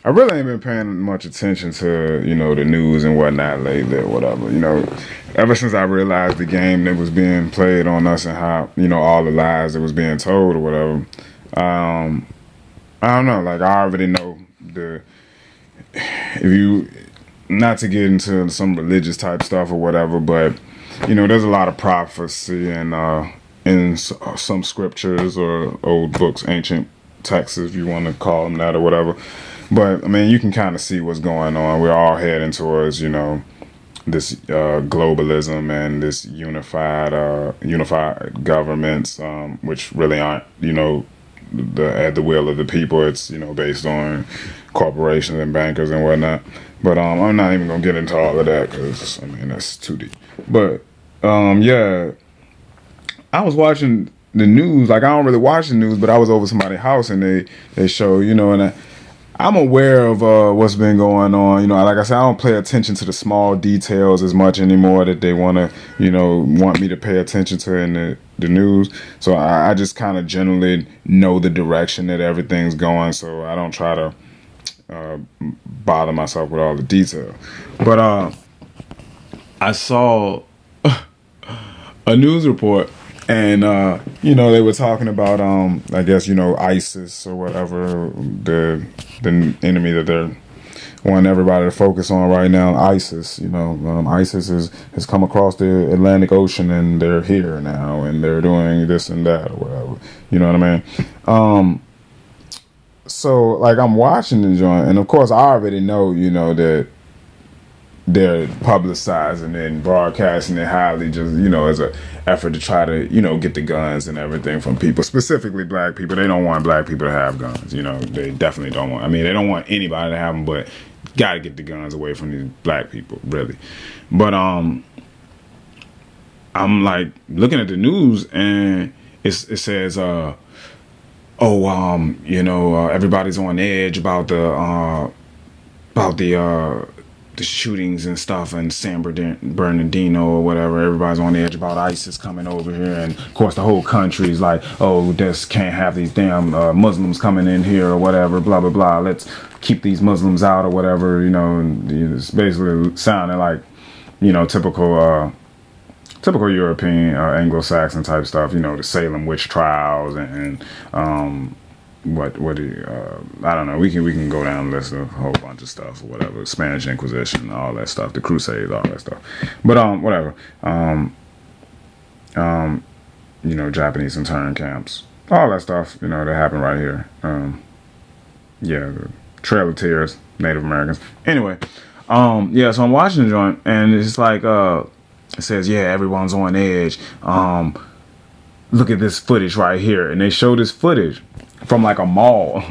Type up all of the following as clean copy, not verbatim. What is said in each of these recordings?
I really ain't been paying much attention to, the news and whatnot lately or whatever. Ever since I realized the game that was being played on us and how, all the lies that was being told or whatever. Um, I don't know. Like I already know the if you not to get into some religious type stuff or whatever, but there's a lot of prophecy in some scriptures or old books, ancient texts, if you want to call them that or whatever. But I mean, you can kind of see what's going on. We're all heading towards, this globalism and this unified governments, which really aren't, at the will of the people. It's based on corporations and bankers and whatnot. But I'm not even gonna get into all of that because I mean that's too deep. But yeah, I was watching the news. Like I don't really watch the news, but I was over somebody's house and they show and I'm aware of what's been going on. Like I said, I don't pay attention to the small details as much anymore that they want me to pay attention to in the news. So I just kind of generally know the direction that everything's going. So I don't try to bother myself with all the detail. But I saw a news report, and they were talking about I guess ISIS or whatever, the enemy that they're wanting everybody to focus on right now. ISIS, ISIS has come across the Atlantic Ocean and they're here now and they're doing this and that or whatever. You know what I mean? So like I'm watching the joint, and of course I already know that they're publicizing it and broadcasting it highly, just as a effort to try to get the guns and everything from people, specifically black people. They don't want black people to have guns. They definitely don't want. I mean, they don't want anybody to have them, but got to get the guns away from these black people, really. But I'm like looking at the news, and it says everybody's on edge about the shootings and stuff in San Bernardino or whatever. Everybody's on edge about ISIS coming over here, and of course the whole country's like, oh, this can't have these damn Muslims coming in here or whatever, blah blah blah. Let's keep these Muslims out or whatever. And it's basically sounding like typical European Anglo-Saxon type stuff. The Salem witch trials and what do you, I don't know. We can go down and list a whole bunch of stuff or whatever. Spanish Inquisition, all that stuff, the Crusades, all that stuff. But whatever. Japanese intern camps, all that stuff. That happened right here. Yeah, the Trail of Tears, Native Americans. Anyway, yeah. So I'm watching the joint, and it's like it says, yeah, everyone's on edge. Look at this footage right here, and they show this footage from like a mall.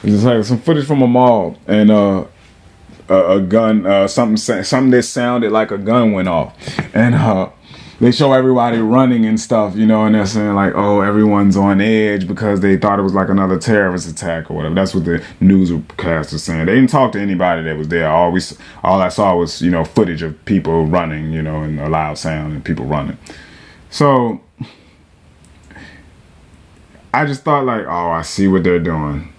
It's like some footage from a mall, and a gun, something that sounded like a gun went off, and they show everybody running and stuff, and they're saying like, oh, everyone's on edge because they thought it was like another terrorist attack or whatever. That's what the newscast was saying. They didn't talk to anybody that was there. All I saw was footage of people running, and a loud sound and people running. So I just thought like, oh, I see what they're doing.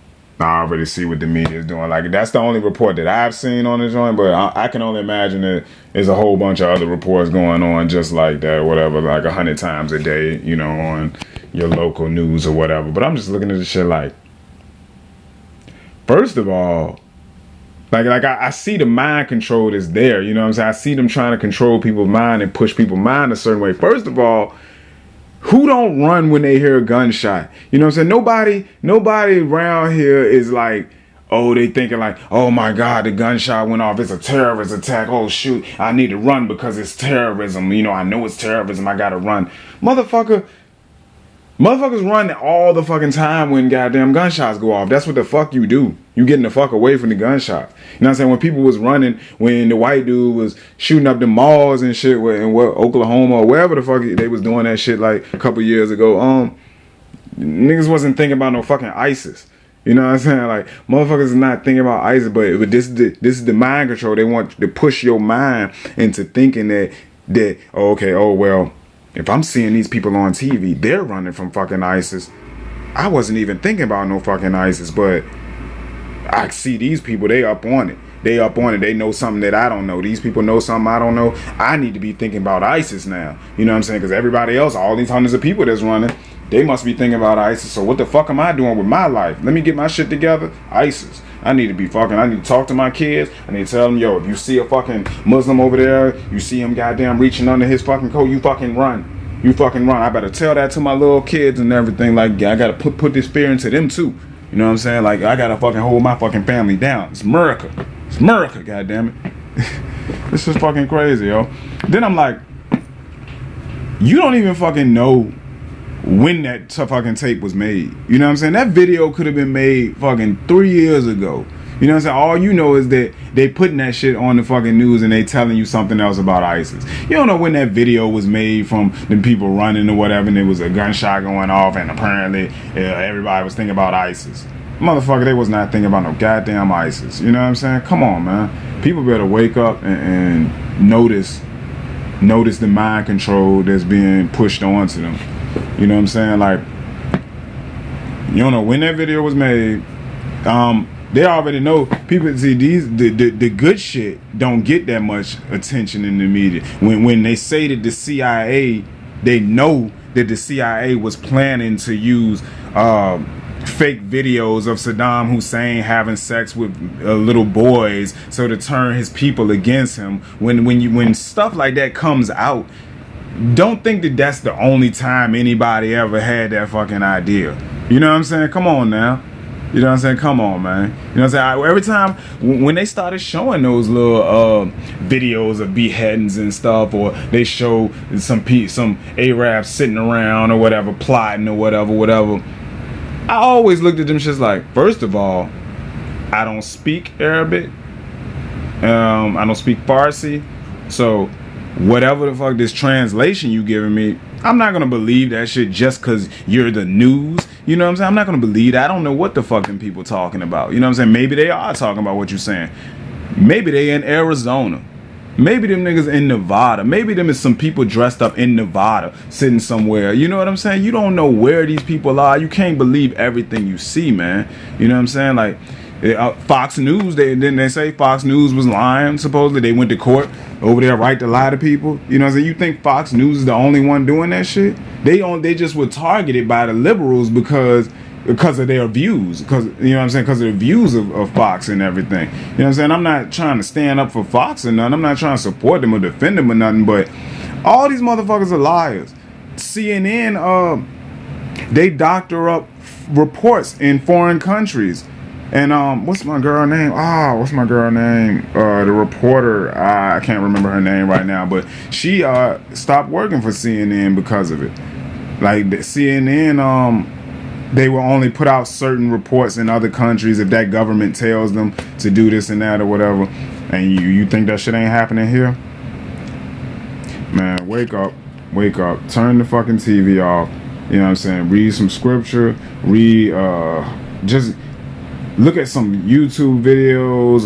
I already see what the media is doing. Like that's the only report that I've seen on the joint, but I can only imagine that there's a whole bunch of other reports going on just like that or whatever, like 100 times a day, on your local news or whatever. But I'm just looking at this shit like, first of all, like I see the mind control that's there. You know what I'm saying? I see them trying to control people's mind and push people's mind a certain way. First of all, who don't run when they hear a gunshot? You know what I'm saying? Nobody around here is like, oh, they thinking like, oh my God, the gunshot went off. It's a terrorist attack. Oh shoot, I need to run because it's terrorism. I know it's terrorism. I gotta run. Motherfuckers run all the fucking time when goddamn gunshots go off. That's what the fuck you do. You getting the fuck away from the gunshots. You know what I'm saying? When people was running, when the white dude was shooting up the malls and shit in Oklahoma or wherever the fuck they was doing that shit like a couple years ago, niggas wasn't thinking about no fucking ISIS. You know what I'm saying? Like motherfuckers is not thinking about ISIS, but this is the mind control. They want to push your mind into thinking that well, if I'm seeing these people on TV, they're running from fucking ISIS. I wasn't even thinking about no fucking ISIS, but I see these people, they up on it. They up on it. They know something that I don't know. These people know something I don't know. I need to be thinking about ISIS now. You know what I'm saying? Because everybody else, all these hundreds of people that's running, they must be thinking about ISIS. So what the fuck am I doing with my life? Let me get my shit together. ISIS. I need to talk to my kids. I need to tell them, yo, if you see a fucking Muslim over there, you see him goddamn reaching under his fucking coat, you fucking run. You fucking run. I better tell that to my little kids and everything. Like, I gotta put this fear into them too. You know what I'm saying? Like, I gotta fucking hold my fucking family down. It's America. It's America, goddammit. This is fucking crazy, yo. Then I'm like, you don't even fucking know when that fucking tape was made. You know what I'm saying? That video could have been made fucking 3 years ago. You know what I'm saying? All you know is that they putting that shit on the fucking news and they telling you something else about ISIS. You don't know when that video was made from the people running or whatever, and there was a gunshot going off and apparently everybody was thinking about ISIS. Motherfucker, they was not thinking about no goddamn ISIS. You know what I'm saying? Come on, man. People better wake up and notice the mind control that's being pushed onto them. You know what I'm saying? Like, you don't know when that video was made. They already know. People see the good shit don't get that much attention in the media. When they say that the CIA, they know that the CIA was planning to use fake videos of Saddam Hussein having sex with little boys, so to turn his people against him. When stuff like that comes out, don't think that that's the only time anybody ever had that fucking idea. You know what I'm saying? Come on now. You know what I'm saying? Come on, man. You know what I'm saying? Every time when they started showing those little videos of beheadings and stuff, or they show some Arabs sitting around or whatever, plotting or whatever, I always looked at them shits like, first of all, I don't speak Arabic. I don't speak Farsi. So whatever the fuck this translation you giving me, I'm not gonna believe that shit just cause you're the news. You know what I'm saying? I'm not gonna believe that. I don't know what the fucking people talking about. You know what I'm saying? Maybe they are talking about what you're saying. Maybe they in Arizona. Maybe them niggas in Nevada. Maybe them is some people dressed up in Nevada sitting somewhere. You know what I'm saying? You don't know where these people are. You can't believe everything you see, man. You know what I'm saying? Like, Fox News, they say Fox News was lying. Supposedly they went to court over there right to lie to people. You know what I'm saying? You think Fox News is the only one doing that shit? They just were targeted by the liberals because of their views, because you know what I'm saying, because of the views of Fox and everything. You know what I'm saying? I'm not trying to stand up for Fox or nothing. I'm not trying to support them or defend them or nothing, but all these motherfuckers are liars. CNN, they doctor up reports in foreign countries. And what's my girl name? The reporter, I can't remember her name right now, but she stopped working for CNN because of it. Like, the CNN, they will only put out certain reports in other countries if that government tells them to do this and that or whatever. And you think that shit ain't happening here? Man, wake up. Turn the fucking TV off. You know what I'm saying? Read some scripture. Just look at some YouTube videos.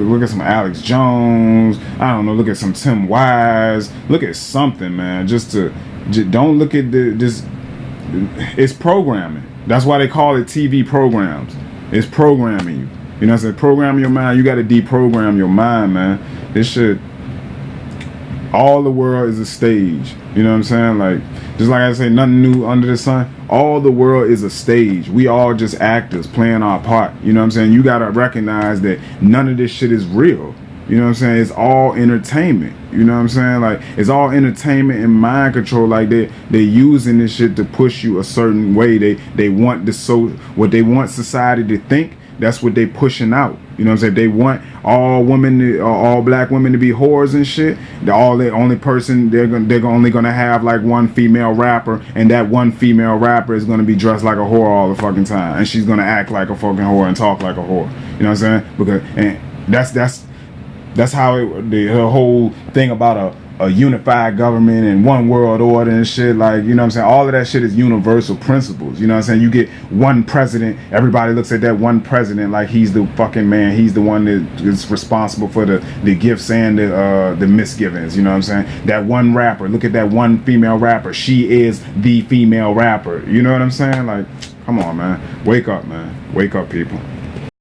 Look at some Alex Jones. I don't know. Look at some Tim Wise. Look at something, man. Just don't look at this. It's programming. That's why they call it TV programs. It's programming you. You know what I'm saying? Program your mind. You got to deprogram your mind, man. This shit. All the world is a stage. You know what I'm saying? Like, just like I say, nothing new under the sun. All the world is a stage. We all just actors playing our part. You know what I'm saying? You got to recognize that none of this shit is real. You know what I'm saying? It's all entertainment. You know what I'm saying? Like, it's all entertainment and mind control. Like, they're using this shit to push you a certain way. They want what they want society to think. That's what they pushing out. You know what I'm saying? They want all black women to be whores and shit. They're only person they're only gonna have like one female rapper, and that one female rapper is gonna be dressed like a whore all the fucking time, and she's gonna act like a fucking whore and talk like a whore. You know what I'm saying? Because that's how the whole thing about a unified government and one world order and shit, like, you know what I'm saying, all of that shit is universal principles. You know what I'm saying? You get one president, everybody looks at that one president like he's the fucking man, he's the one that is responsible for the gifts and the misgivings. You know what I'm saying? That one rapper, look at that one female rapper, she is the female rapper. You know what I'm saying? Like, come on, man. Wake up, people.